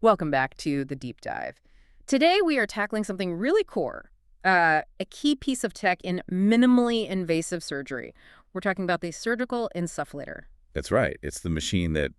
Welcome back to the deep dive. Today we are tackling something really core, a key piece of tech in minimally invasive surgery. We're talking about the surgical insufflator. That's right. It's the machine that,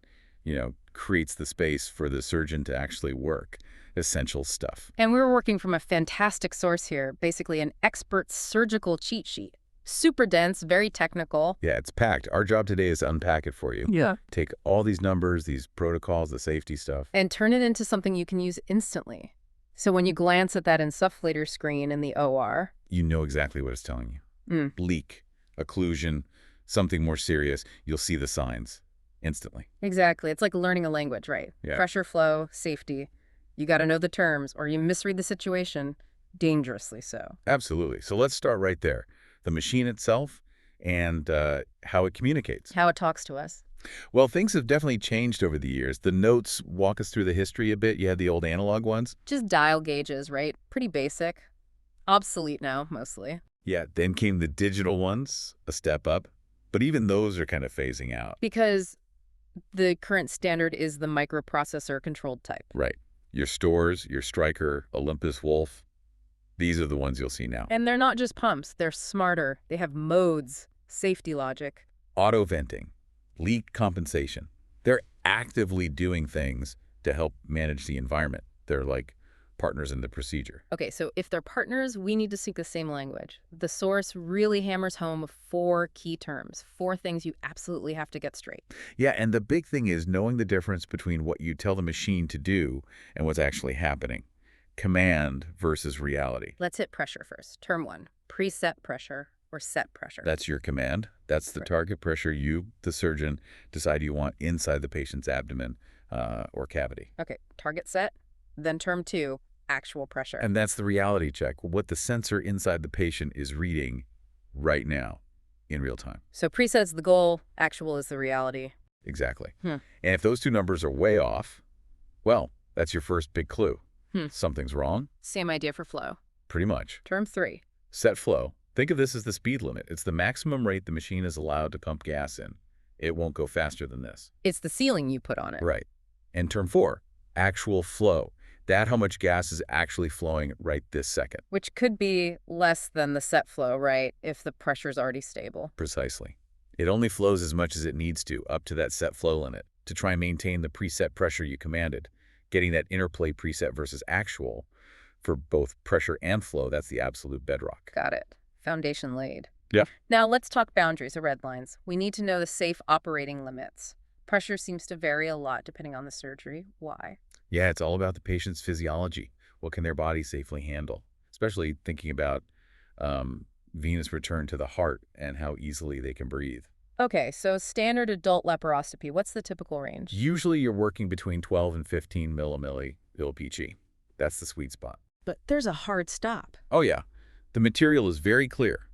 creates the space for the surgeon to actually work. Essential stuff. And we're working from a fantastic source here, basically an expert surgical cheat sheet. Super dense, very technical. Yeah, it's packed. Our job today is to unpack it for you. Yeah. Take all these numbers, these protocols, the safety stuff. And turn it into something you can use instantly. So when you glance at that insufflator screen in the OR, you know exactly what it's telling you. Leak, occlusion, something more serious. You'll see the signs instantly. Exactly. It's like learning a language, right? Yeah. Pressure flow, safety. You got to know the terms, or you misread the situation, dangerously so. Absolutely. So let's start right there. The machine itself and how it communicates. How it talks to us. Well, things have definitely changed over the years. The notes walk us through the history a bit. You had the old analog ones. Just dial gauges, right? Pretty basic. Obsolete now, mostly. Yeah, then came the digital ones, a step up. But even those are kind of phasing out. Because the current standard is the microprocessor-controlled type. Right. Your Stores, your Stryker, Olympus Wolf. These are the ones you'll see now. And they're not just pumps. They're smarter. They have modes, safety logic. Auto venting, leak compensation. They're actively doing things to help manage the environment. They're like partners in the procedure. Okay, so if they're partners, we need to speak the same language. The source really hammers home 4 key terms, 4 things you absolutely have to get straight. Yeah, and the big thing is knowing the difference between what you tell the machine to do and what's actually happening. Command versus reality. Let's hit pressure first. Term 1, preset pressure or set pressure. That's your command. That's the target pressure you, the surgeon, decide you want inside the patient's abdomen or cavity. Okay, target set. Then term 2, actual pressure. And that's the reality check, what the sensor inside the patient is reading right now in real time. So preset is the goal, actual is the reality. Exactly. And if those two numbers are way off, well, that's your first big clue. Something's wrong. Same idea for flow. Pretty much. Term 3. Set flow. Think of this as the speed limit. It's the maximum rate the machine is allowed to pump gas in. It won't go faster than this. It's the ceiling you put on it. Right. And term 4, actual flow. That's how much gas is actually flowing right this second. Which could be less than the set flow, right, if the pressure's already stable. Precisely. It only flows as much as it needs to, up to that set flow limit, to try and maintain the preset pressure you commanded. Getting that interplay preset versus actual for both pressure and flow, that's the absolute bedrock. Got it. Foundation laid. Yeah. Now let's talk boundaries or red lines. We need to know the safe operating limits. Pressure seems to vary a lot depending on the surgery. Why? Yeah, it's all about the patient's physiology. What can their body safely handle? Especially thinking about venous return to the heart and how easily they can breathe. Okay, so standard adult laparoscopy, what's the typical range? Usually you're working between 12 and 15 millimilli LPG. That's the sweet spot. But there's a hard stop. Oh yeah, the material is very clear.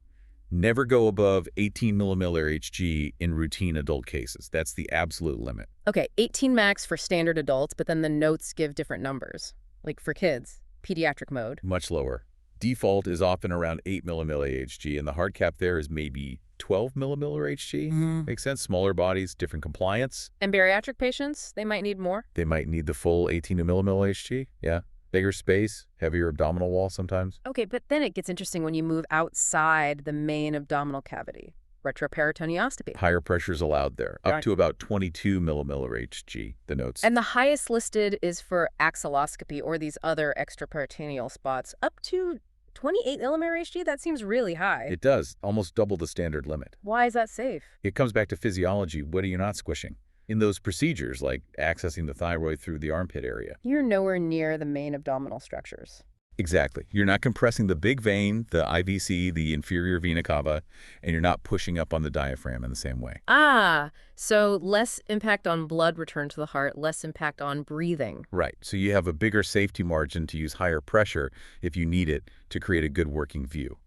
Never go above 18 millimilli Hg in routine adult cases. That's the absolute limit. Okay, 18 max for standard adults, but then the notes give different numbers. Like for kids, pediatric mode. Much lower. Default is often around 8 millimilli Hg, and the hard cap there is maybe 12 millimilli Hg. Makes sense. Smaller bodies, different compliance. And bariatric patients, they might need more? They might need the full 18 millimilli Hg. Yeah. Bigger space, heavier abdominal wall sometimes. Okay, but then it gets interesting when you move outside the main abdominal cavity. Retroperitoneostopy. Higher pressures allowed there, up to about 22 millimilli Hg, the notes. And the highest listed is for axilloscopy or these other extraperitoneal spots, up to 28 millimilli Hg? That seems really high. It does, almost double the standard limit. Why is that safe? It comes back to physiology. What are you not squishing? In those procedures, like accessing the thyroid through the armpit area. You're nowhere near the main abdominal structures. Exactly. You're not compressing the big vein, the IVC, the inferior vena cava, and you're not pushing up on the diaphragm in the same way. Ah, so less impact on blood return to the heart, less impact on breathing. Right. So you have a bigger safety margin to use higher pressure if you need it to create a good working view.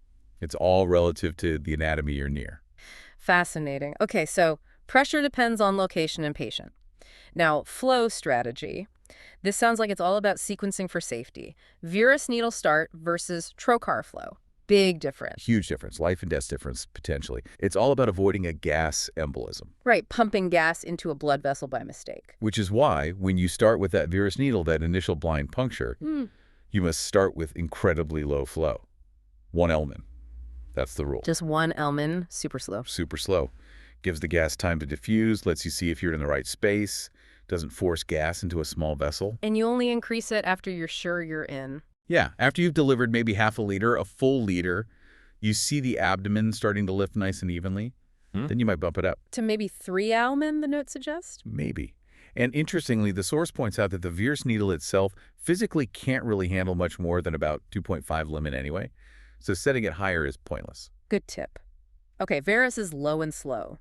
It's all relative to the anatomy you're near. Fascinating. Okay, so pressure depends on location and patient. Now, flow strategy. This sounds like it's all about sequencing for safety. Virus needle start versus trocar flow. Big difference. Huge difference, life and death difference, potentially. It's all about avoiding a gas embolism. Right, pumping gas into a blood vessel by mistake. Which is why, when you start with that Virus needle, that initial blind puncture, you must start with incredibly low flow. 1 Elman. That's the rule. Just 1 Elman, super slow. Super slow. Gives the gas time to diffuse, lets you see if you're in the right space, doesn't force gas into a small vessel. And you only increase it after you're sure you're in. Yeah, after you've delivered maybe half a liter, a full liter, you see the abdomen starting to lift nice and evenly, then you might bump it up. To maybe 3 Elman, the note suggests? Maybe. And interestingly, the source points out that the Virus needle itself physically can't really handle much more than about 2.5 lumen anyway, so setting it higher is pointless. Good tip. Okay, Virus is low and slow.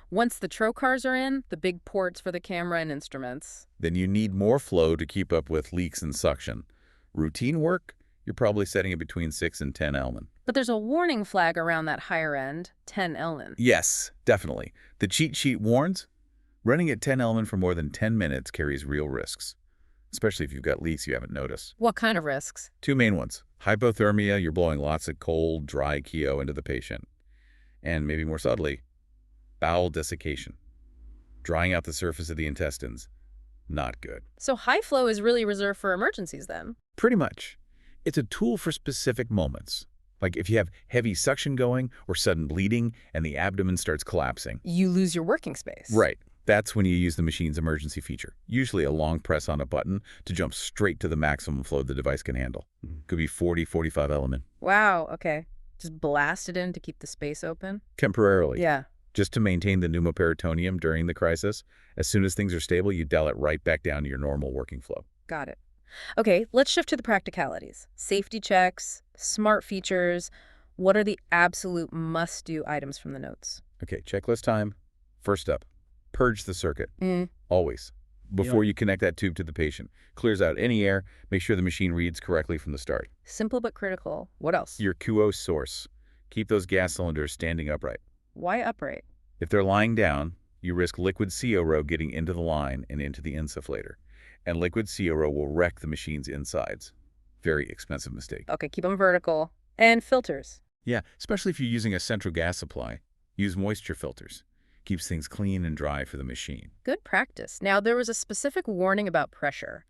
Once the trocars are in, the big ports for the camera and instruments. Then you need more flow to keep up with leaks and suction. Routine work, you're probably setting it between 6 and 10 Elman. But there's a warning flag around that higher end, 10 Elman. Yes, definitely. The cheat sheet warns, running at 10 Elman for more than 10 minutes carries real risks, especially if you've got leaks you haven't noticed. What kind of risks? 2 main ones. Hypothermia, you're blowing lots of cold, dry CO into the patient. And maybe more subtly, bowel desiccation. Drying out the surface of the intestines. Not good. So high flow is really reserved for emergencies then? Pretty much. It's a tool for specific moments. Like if you have heavy suction going or sudden bleeding and the abdomen starts collapsing. You lose your working space. Right. That's when you use the machine's emergency feature, usually a long press on a button to jump straight to the maximum flow the device can handle. Could be 40, 45 Elman. Wow, okay. Just blast it in to keep the space open? Temporarily. Yeah. Just to maintain the pneumoperitoneum during the crisis. As soon as things are stable, you dial it right back down to your normal working flow. Got it. Okay, let's shift to the practicalities. Safety checks, smart features. What are the absolute must-do items from the notes? Okay, checklist time. First up, purge the circuit. Always. Before you connect that tube to the patient. Clears out any air. Make sure the machine reads correctly from the start. Simple but critical. What else? Your CO source. Keep those gas cylinders standing upright. Why upright? If they're lying down, you risk liquid CO getting into the line and into the insufflator. And liquid CO will wreck the machine's insides. Very expensive mistake. Okay, keep them vertical. And filters. Yeah, especially if you're using a central gas supply. Use moisture filters. Keeps things clean and dry for the machine. Good practice. Now, there was a specific warning about pressure.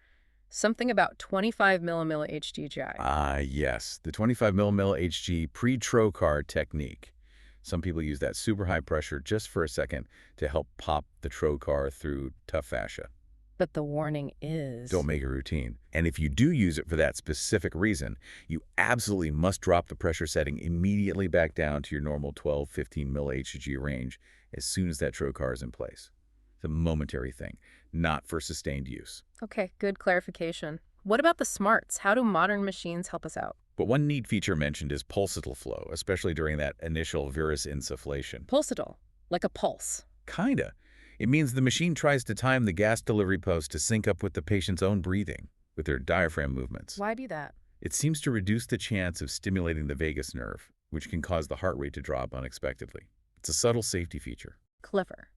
Something about 25 millimilli HGI. Ah, yes. The 25 millimilli HG pre-trocar technique. Some people use that super high pressure just for a second to help pop the trocar through tough fascia. But the warning is... Don't make it routine. And if you do use it for that specific reason, you absolutely must drop the pressure setting immediately back down to your normal 12-15 mHg range as soon as that trocar is in place. It's a momentary thing, not for sustained use. Okay, good clarification. What about the smarts? How do modern machines help us out? But one neat feature mentioned is pulsatile flow, especially during that initial Virus insufflation. Pulsatile, like a pulse. Kinda. It means the machine tries to time the gas delivery post to sync up with the patient's own breathing, with their diaphragm movements. Why do that? It seems to reduce the chance of stimulating the vagus nerve, which can cause the heart rate to drop unexpectedly. It's a subtle safety feature. Clever.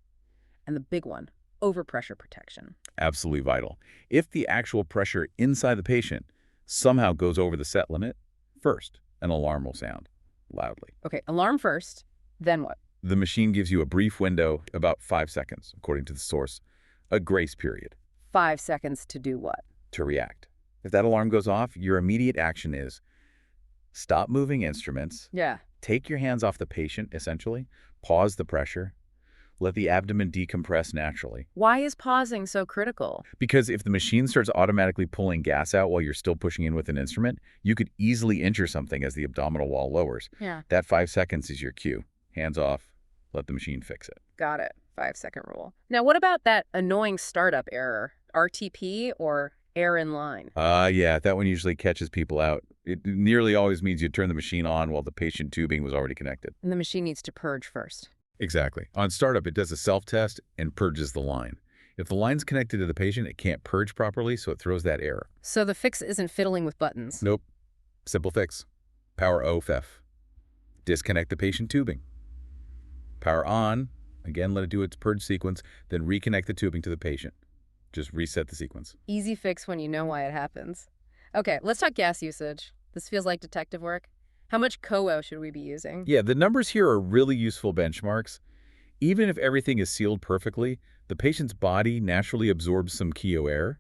And the big one, overpressure protection. Absolutely vital. If the actual pressure inside the patient somehow goes over the set limit, first, an alarm will sound loudly. Okay, alarm first, then what? The machine gives you a brief window, about 5 seconds, according to the source, a grace period. 5 seconds to do what? To react. If that alarm goes off, your immediate action is stop moving instruments, Yeah. take your hands off the patient, essentially, pause the pressure, let the abdomen decompress naturally. Why is pausing so critical? Because if the machine starts automatically pulling gas out while you're still pushing in with an instrument, you could easily injure something as the abdominal wall lowers. Yeah. That 5 seconds is your cue. Hands off, let the machine fix it. Got it. 5-second rule. Now, what about that annoying startup error? RTP or error in line? Yeah, that one usually catches people out. It nearly always means you turn the machine on while the patient tubing was already connected. And the machine needs to purge first. Exactly. On startup, it does a self-test and purges the line. If the line's connected to the patient, it can't purge properly, so it throws that error. So the fix isn't fiddling with buttons? Nope. Simple fix. Power off. Disconnect the patient tubing. Power on. Again, let it do its purge sequence, then reconnect the tubing to the patient. Just reset the sequence. Easy fix when you know why it happens. Okay, let's talk gas usage. This feels like detective work. How much CO should we be using? Yeah, the numbers here are really useful benchmarks. Even if everything is sealed perfectly, the patient's body naturally absorbs some CO air.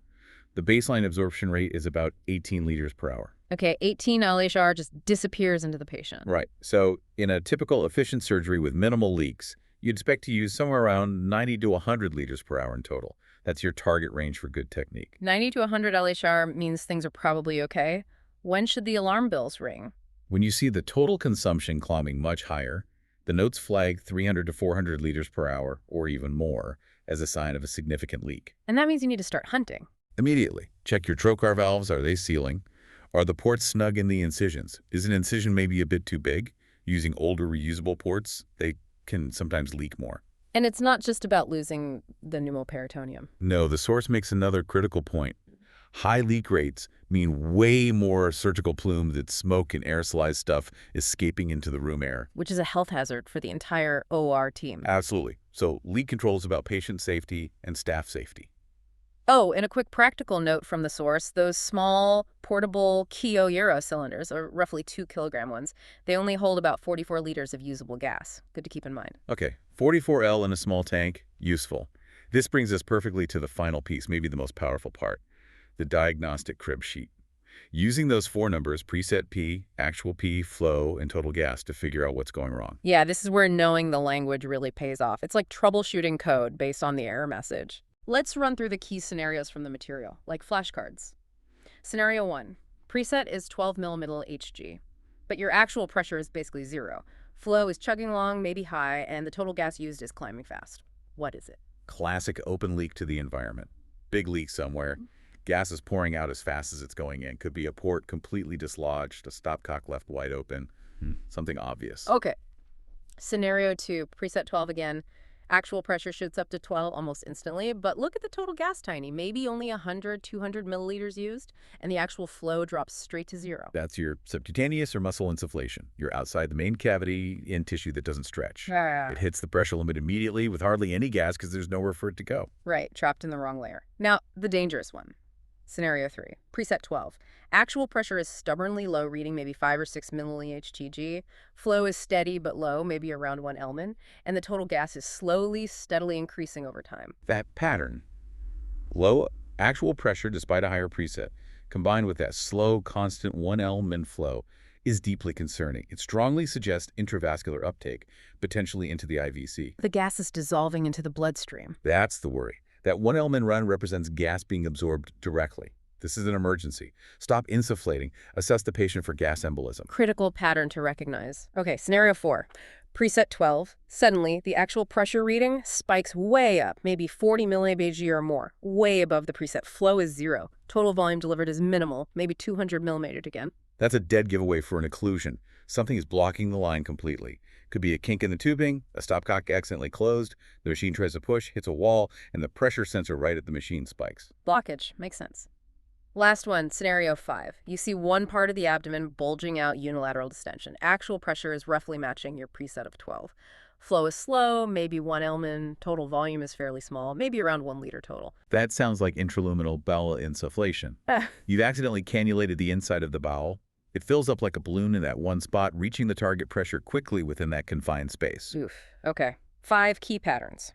The baseline absorption rate is about 18 liters per hour. Okay, 18 LHR just disappears into the patient. Right. So in a typical efficient surgery with minimal leaks, you'd expect to use somewhere around 90 to 100 liters per hour in total. That's your target range for good technique. 90 to 100 LHR means things are probably okay. When should the alarm bells ring? When you see the total consumption climbing much higher, the notes flag 300 to 400 liters per hour, or even more, as a sign of a significant leak. And that means you need to start hunting. Immediately, check your trocar valves. Are they sealing? Are the ports snug in the incisions? Is an incision maybe a bit too big? Using older reusable ports, they can sometimes leak more. And it's not just about losing the pneumoperitoneum. No, the source makes another critical point. High leak rates mean way more surgical plume, that smoke and aerosolized stuff escaping into the room air. Which is a health hazard for the entire OR team. Absolutely. So leak control is about patient safety and staff safety. Oh, and a quick practical note from the source, those small, portable CO cylinders, or roughly 2-kilogram ones, they only hold about 44 liters of usable gas. Good to keep in mind. Okay, 44L in a small tank, useful. This brings us perfectly to the final piece, maybe the most powerful part, the diagnostic crib sheet. Using those 4 numbers, preset P, actual P, flow, and total gas to figure out what's going wrong. Yeah, this is where knowing the language really pays off. It's like troubleshooting code based on the error message. Let's run through the key scenarios from the material, like flashcards. Scenario 1. Preset is 12 millimilli Hg, but your actual pressure is basically 0. Flow is chugging along, maybe high, and the total gas used is climbing fast. What is it? Classic open leak to the environment. Big leak somewhere. Gas is pouring out as fast as it's going in. Could be a port completely dislodged, a stopcock left wide open. Something obvious. Okay. Scenario 2, preset 12 again. Actual pressure shoots up to 12 almost instantly, but look at the total gas tiny. Maybe only 100, 200 milliliters used, and the actual flow drops straight to 0. That's your subcutaneous or muscle insufflation. You're outside the main cavity in tissue that doesn't stretch. It hits the pressure limit immediately with hardly any gas because there's nowhere for it to go. Right, trapped in the wrong layer. Now, the dangerous one. Scenario 3, preset 12. Actual pressure is stubbornly low, reading maybe 5 or 6 milli Htg. Flow is steady but low, maybe around 1 Elman, and the total gas is slowly, steadily increasing over time. That pattern, low actual pressure despite a higher preset, combined with that slow, constant 1 Elman flow, is deeply concerning. It strongly suggests intravascular uptake, potentially into the IVC. The gas is dissolving into the bloodstream. That's the worry. That 1 Elman run represents gas being absorbed directly. This is an emergency. Stop insufflating. Assess the patient for gas embolism. Critical pattern to recognize. Okay, scenario 4. Preset 12. Suddenly, the actual pressure reading spikes way up, maybe 40 millibag or more, way above the preset. Flow is 0. Total volume delivered is minimal, maybe 200 millimeter again. That's a dead giveaway for an occlusion. Something is blocking the line completely. Could be a kink in the tubing, a stopcock accidentally closed, the machine tries to push, hits a wall, and the pressure sensor right at the machine spikes. Blockage. Makes sense. Last one, scenario 5. You see one part of the abdomen bulging out, unilateral distension. Actual pressure is roughly matching your preset of 12. Flow is slow, maybe 1 Elman. Total volume is fairly small, maybe around 1 liter total. That sounds like intraluminal bowel insufflation. You've accidentally cannulated the inside of the bowel. It fills up like a balloon in that one spot, reaching the target pressure quickly within that confined space. Oof. Okay. 5 key patterns.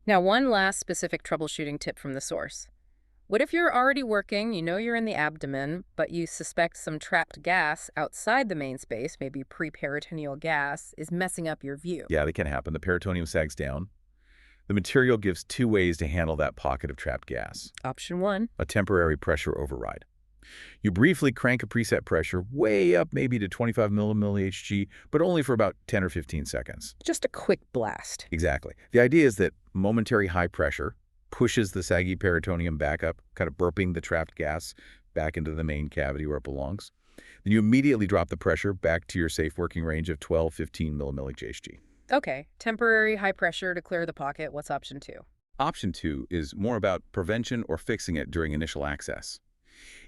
Now, one last specific troubleshooting tip from the source. What if you're already working, you know you're in the abdomen, but you suspect some trapped gas outside the main space, maybe preperitoneal gas, is messing up your view? Yeah, that can happen. The peritoneum sags down. The material gives 2 ways to handle that pocket of trapped gas. Option 1. A temporary pressure override. You briefly crank a preset pressure way up, maybe to 25 millimilli Hg, but only for about 10 or 15 seconds. Just a quick blast. Exactly. The idea is that momentary high pressure pushes the saggy peritoneum back up, kind of burping the trapped gas back into the main cavity where it belongs. Then you immediately drop the pressure back to your safe working range of 12-15 millimilli Hg. Okay, temporary high pressure to clear the pocket. What's option 2? Option 2 is more about prevention or fixing it during initial access.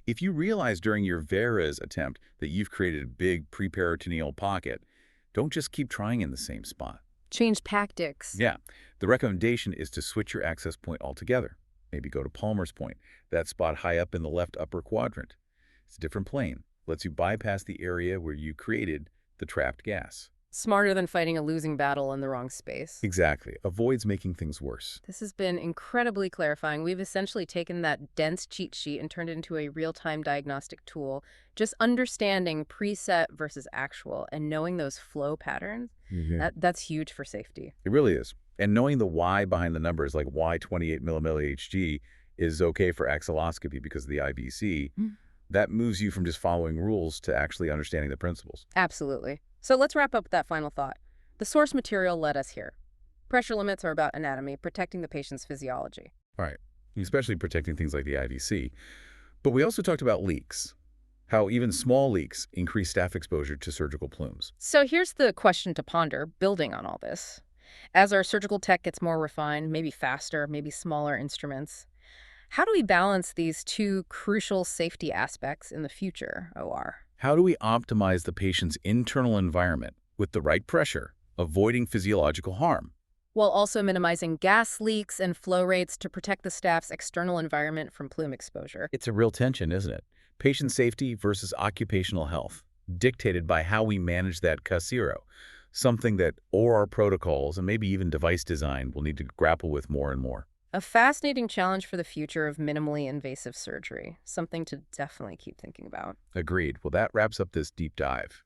If you realize during your Vera's attempt that you've created a big preperitoneal pocket, don't just keep trying in the same spot. Change tactics. Yeah. The recommendation is to switch your access point altogether. Maybe go to Palmer's point, that spot high up in the left upper quadrant. It's a different plane, Lets you bypass the area where you created the trapped gas. Smarter than fighting a losing battle in the wrong space. Exactly. Avoids making things worse. This has been incredibly clarifying. We've essentially taken that dense cheat sheet and turned it into a real-time diagnostic tool. Just understanding preset versus actual and knowing those flow patterns, that's huge for safety. It really is. And knowing the why behind the numbers, like why 28 millimilli Hg is okay for axilloscopy because of the IVC, that moves you from just following rules to actually understanding the principles. Absolutely. So let's wrap up with that final thought. The source material led us here. Pressure limits are about anatomy, protecting the patient's physiology. All right. Especially protecting things like the IVC. But we also talked about leaks. How even small leaks increase staph exposure to surgical plumes. So here's the question to ponder, building on all this. As our surgical tech gets more refined, maybe faster, maybe smaller instruments, how do we balance these two crucial safety aspects in the future, OR? How do we optimize the patient's internal environment with the right pressure, avoiding physiological harm? While also minimizing gas leaks and flow rates to protect the staff's external environment from plume exposure. It's a real tension, isn't it? Patient safety versus occupational health, dictated by how we manage that CO₂, something that OR protocols and maybe even device design will need to grapple with more and more. A fascinating challenge for the future of minimally invasive surgery, something to definitely keep thinking about. Agreed. Well, that wraps up this deep dive.